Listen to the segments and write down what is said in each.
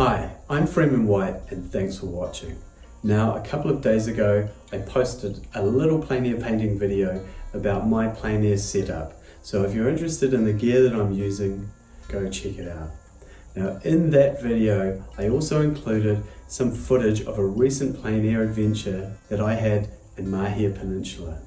Hi, I'm Freeman White and thanks for watching. Now, a couple of days ago, I posted a little plein air painting video about my plein air setup. So if you're interested in the gear that I'm using, go check it out. Now, in that video, I also included some footage of a recent plein air adventure that I had in Mahia Peninsula.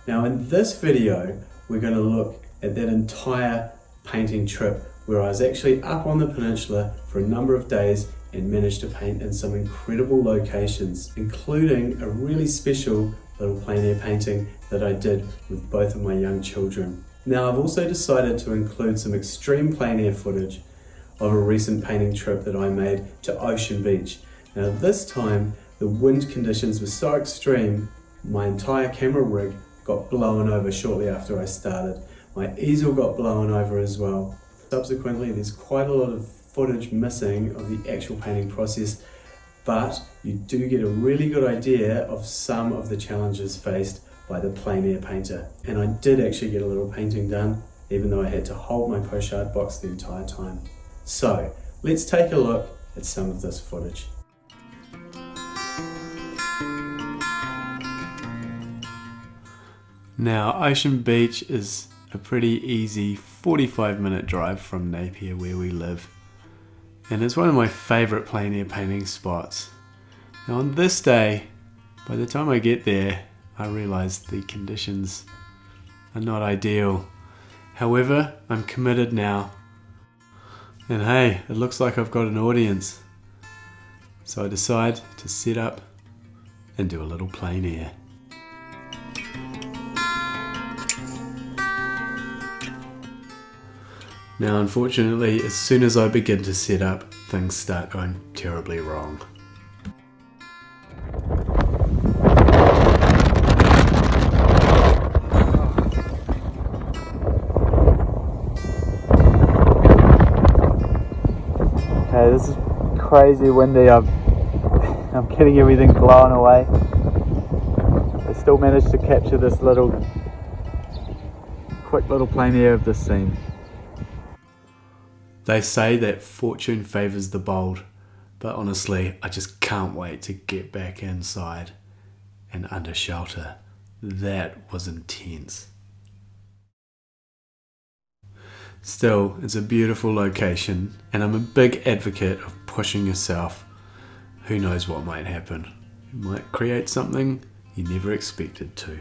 Now, in this video, we're going to look at that entire painting trip where I was actually up on the peninsula for a number of days and managed to paint in some incredible locations, including a really special little plein air painting that I did with both of my young children. Now, I've also decided to include some extreme plein air footage of a recent painting trip that I made to Ocean Beach. Now, this time the wind conditions were so extreme, my entire camera rig got blown over shortly after I started. My easel got blown over as well. Subsequently, there's quite a lot of footage missing of the actual painting process, but you do get a really good idea of some of the challenges faced by the plein air painter. And I did actually get a little painting done, even though I had to hold my pochade box the entire time. So let's take a look at some of this footage. Now, Ocean Beach is a pretty easy 45-minute drive from Napier, where we live, and it's one of my favourite plein air painting spots. Now, on this day, by the time I get there, I realise the conditions are not ideal. However, I'm committed now, and hey, it looks like I've got an audience, so I decide to set up and do a little plein air. Now, unfortunately, as soon as I begin to set up, things start going terribly wrong. Okay, this is crazy windy. I'm getting everything blown away. I still managed to capture this quick little plein air of this scene. They say that fortune favours the bold, but honestly, I just can't wait to get back inside and under shelter. That was intense. Still, it's a beautiful location, and I'm a big advocate of pushing yourself. Who knows what might happen? You might create something you never expected to.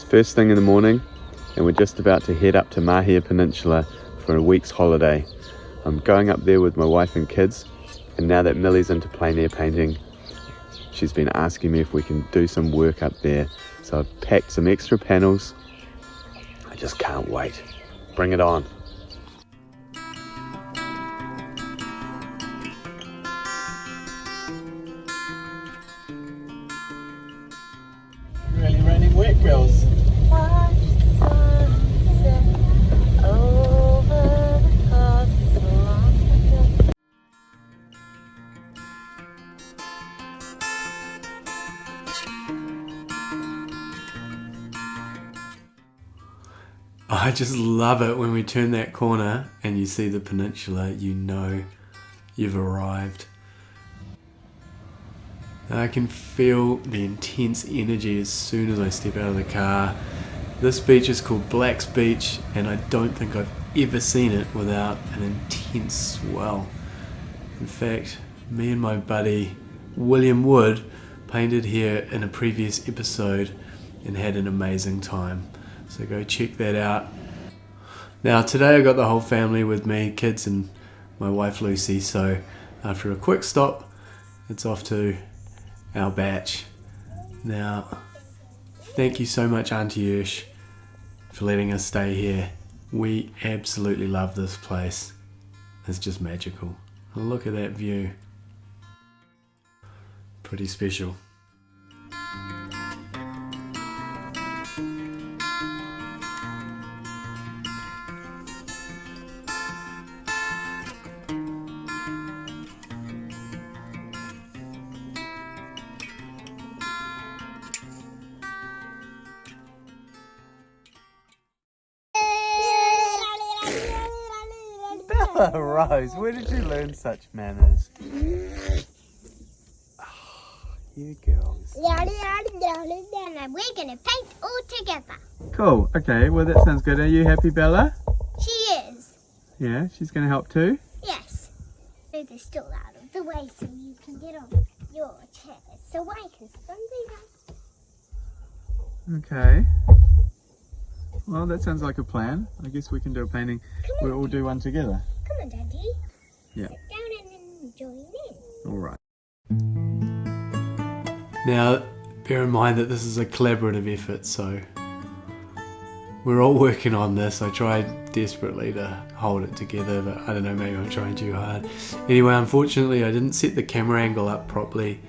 First thing in the morning, and we're just about to head up to Mahia Peninsula for a week's holiday. I'm going up there with my wife and kids, and now that Millie's into plein air painting, she's been asking me if we can do some work up there. So I've packed some extra panels. I just can't wait. Bring it on. Really raining wet, girls. I just love it when we turn that corner and you see the peninsula, you know you've arrived. I can feel the intense energy as soon as I step out of the car. This beach is called Black's Beach, and I don't think I've ever seen it without an intense swell. In fact, me and my buddy William Wood painted here in a previous episode and had an amazing time. So go check that out. Now, today I got the whole family with me, kids and my wife Lucy, so after a quick stop, it's off to our batch. Now, thank you so much, Auntie Ursh, for letting us stay here. We absolutely love this place. It's just magical. Look at that view. Pretty special. Bella Rose, where did you learn such manners? You girls. We're gonna paint all together. Cool. Okay, well that sounds good. Are you happy, Bella? She is. Yeah, she's going to help too? Yes. Move the stool out of the way so you can get on your chair so I can stand there. Okay. Well, that sounds like a plan. I guess we can do a painting. We'll all do one together. Come on, Daddy. Yeah. Sit down and then join in. All right. Now, bear in mind that this is a collaborative effort, so we're all working on this. I tried desperately to hold it together, but I don't know, maybe I'm trying too hard. Anyway, unfortunately, I didn't set the camera angle up properly,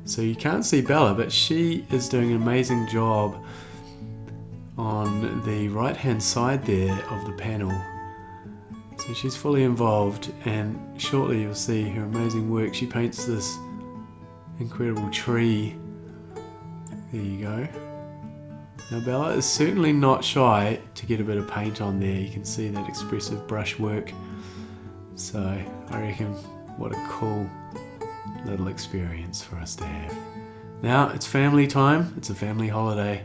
so you can't see Bella, but she is doing an amazing job on the right-hand side there of the panel. So she's fully involved, and shortly you'll see her amazing work. She paints this incredible tree. There you go. Now Bella is certainly not shy to get a bit of paint on there. You can see that expressive brush work. So I reckon what a cool little experience for us to have. Now it's family time. It's a family holiday.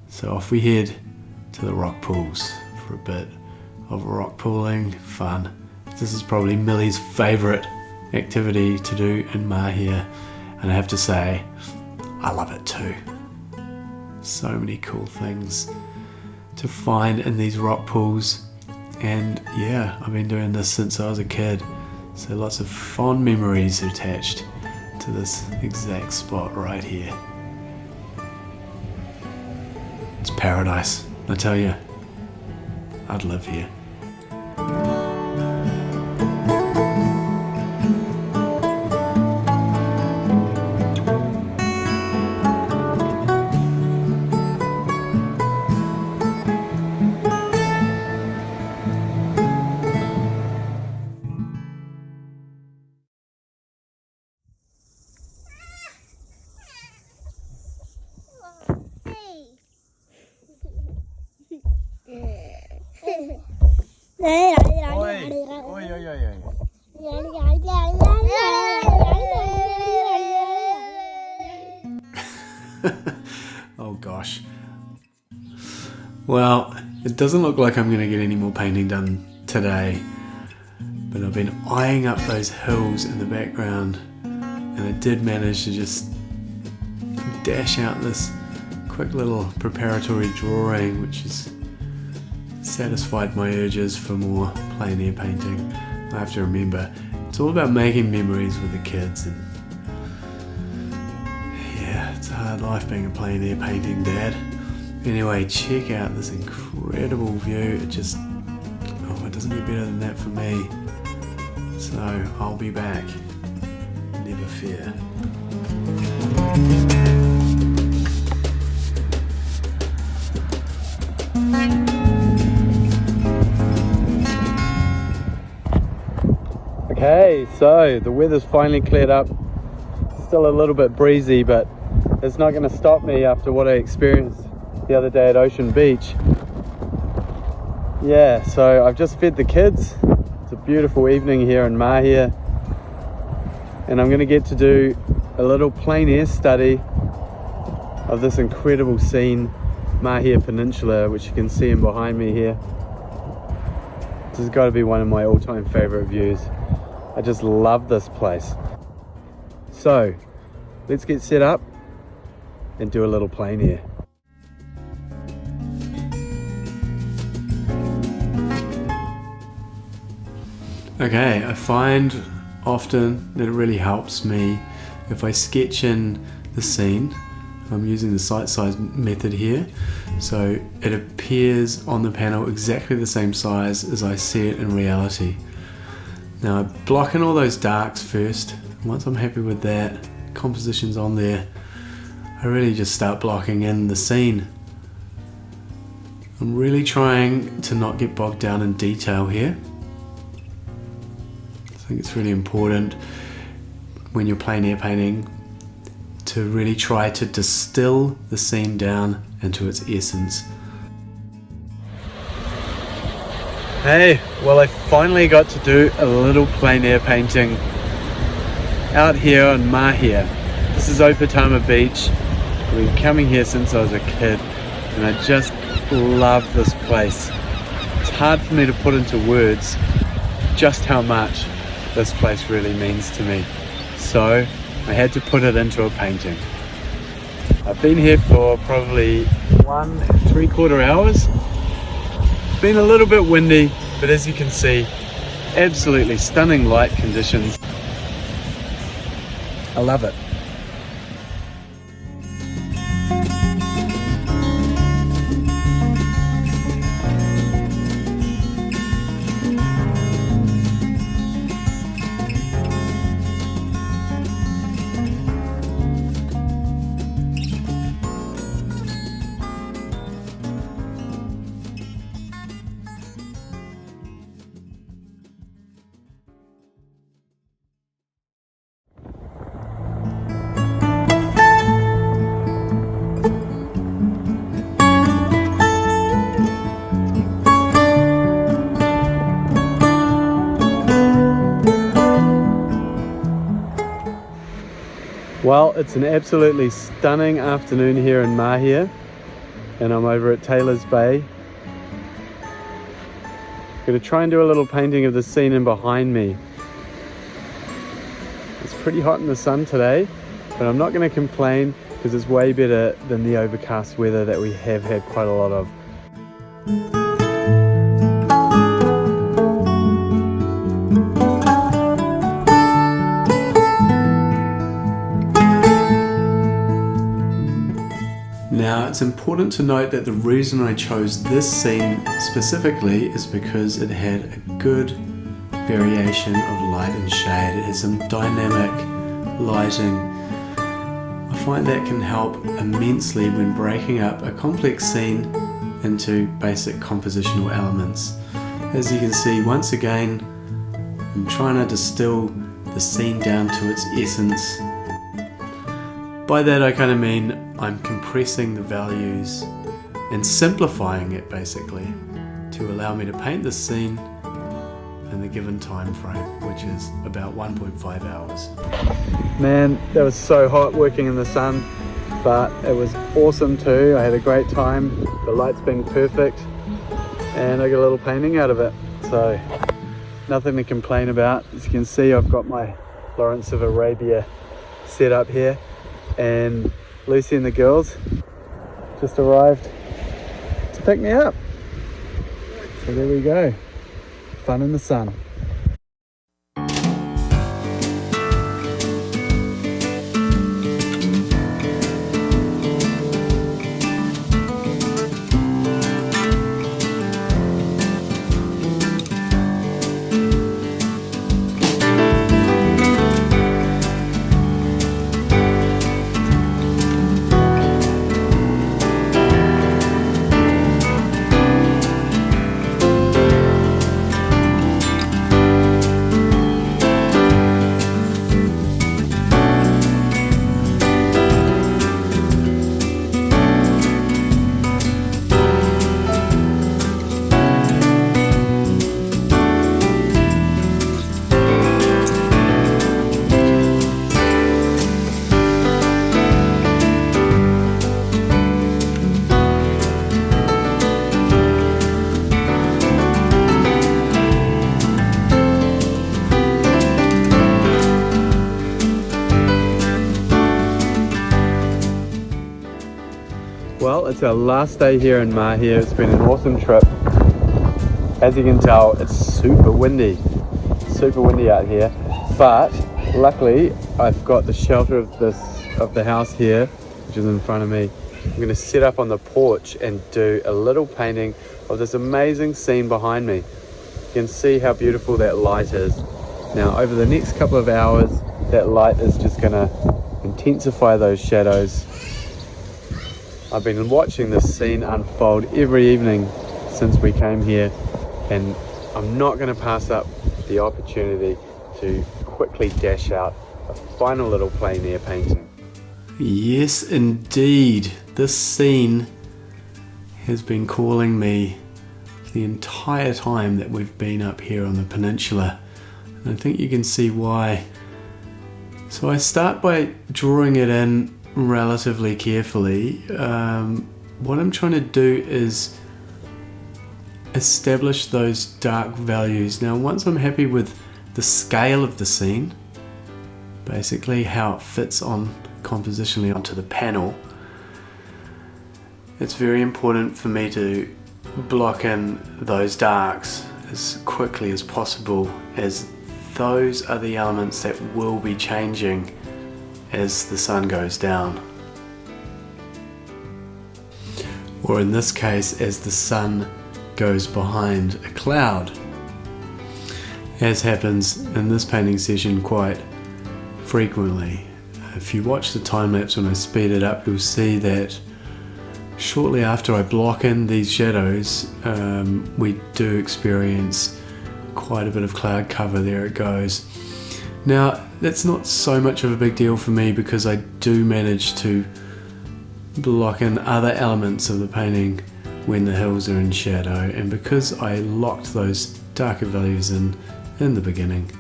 So off we head to the rock pools for a bit of rock pooling fun. This is probably Millie's favourite activity to do in Mahia, and I have to say, I love it too. So many cool things to find in these rock pools, and yeah, I've been doing this since I was a kid, so lots of fond memories attached to this exact spot right here. It's paradise, I tell you. I'd live here. Oh gosh. Well, it doesn't look like I'm going to get any more painting done today, but I've been eyeing up those hills in the background, and I did manage to just dash out this quick little preparatory drawing, which has satisfied my urges for more plein air painting. I have to remember, it's all about making memories with the kids, and yeah, it's a hard life being a plein air painting dad. Anyway, check out this incredible view. It just, oh, it doesn't get better than that for me. So I'll be back, never fear. Okay, so the weather's finally cleared up. Still a little bit breezy, but it's not going to stop me after what I experienced the other day at Ocean Beach. Yeah, so I've just fed the kids. It's a beautiful evening here in Mahia, and I'm going to get to do a little plein air study of this incredible scene, Mahia Peninsula, which you can see in behind me here. This has got to be one of my all-time favorite views. I just love this place. So let's get set up and do a little plein air. Okay, I find often that it really helps me if I sketch in the scene. I'm using the sight size method here, so it appears on the panel exactly the same size as I see it in reality. Now I block in all those darks first. Once I'm happy with that, composition's on there, I really just start blocking in the scene. I'm really trying to not get bogged down in detail here. I think it's really important when you're plein air painting to really try to distill the scene down into its essence. Hey, Well, I finally got to do a little plein air painting out here on Mahia. This is Okatama Beach. I've been coming here since I was a kid and I just love this place. It's hard for me to put into words just how much this place really means to me. So I had to put it into a painting. I've been here for probably 1¾ hours. It's been a little bit windy, but as you can see, absolutely stunning light conditions. I love it. Well, it's an absolutely stunning afternoon here in Mahia, and I'm over at Taylor's Bay. I'm going to try and do a little painting of the scene in behind me. It's pretty hot in the sun today, but I'm not going to complain because it's way better than the overcast weather that we have had quite a lot of. Now, it's important to note that the reason I chose this scene specifically is because it had a good variation of light and shade. It has some dynamic lighting. I find that can help immensely when breaking up a complex scene into basic compositional elements. As you can see, once again, I'm trying to distill the scene down to its essence. By that I kind of mean I'm compressing the values and simplifying it basically to allow me to paint the scene in the given time frame, which is about 1.5 hours. Man, that was so hot working in the sun, but it was awesome too. I had a great time. The light's been perfect and I got a little painting out of it. So nothing to complain about. As you can see, I've got my Lawrence of Arabia set up here, and Lucy and the girls just arrived to pick me up. So there we go. Fun in the sun. Well, it's our last day here in Mahia. It's been an awesome trip. As you can tell, it's super windy out here, but luckily I've got the shelter of the house here, which is in front of me. I'm going to set up on the porch and do a little painting of this amazing scene behind me. You can see how beautiful that light is. Now, over the next couple of hours, that light is just going to intensify those shadows. I've been watching this scene unfold every evening since we came here, and I'm not going to pass up the opportunity to quickly dash out a final little plein air painting. Yes, indeed, this scene has been calling me. You the entire time that we've been up here on the peninsula. And I think you can see why. So I start by drawing it in relatively carefully. What I'm trying to do is establish those dark values. Now once I'm happy with the scale of the scene, basically how it fits on compositionally onto the panel, it's very important for me to block in those darks as quickly as possible, as those are the elements that will be changing as the sun goes down. Or in this case, as the sun goes behind a cloud, as happens in this painting session quite frequently. If you watch the time lapse when I speed it up, you'll see that shortly after I block in these shadows, we do experience quite a bit of cloud cover. There it goes. Now that's not so much of a big deal for me because I do manage to block in other elements of the painting when the hills are in shadow, and because I locked those darker values in the beginning,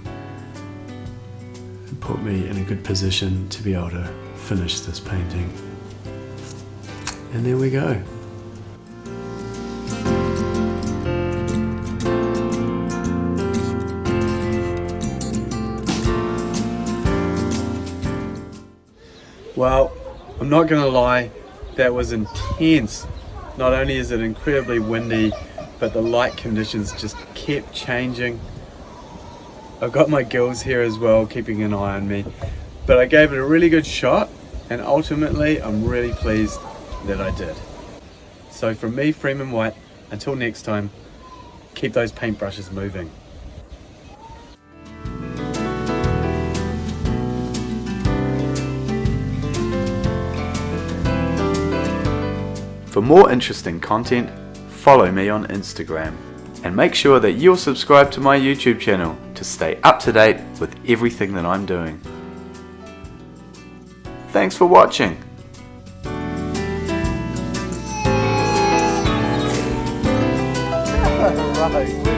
it put me in a good position to be able to finish this painting. And there we go. Well, I'm not gonna lie, that was intense. Not only is it incredibly windy, but the light conditions just kept changing. I've got my girls here as well, keeping an eye on me. But I gave it a really good shot, and ultimately I'm really pleased that I did. So from me, Freeman White, until next time, keep those paintbrushes moving. For more interesting content, follow me on Instagram, and make sure that you're subscribed to my YouTube channel to stay up to date with everything that I'm doing. Thanks for watching. Right.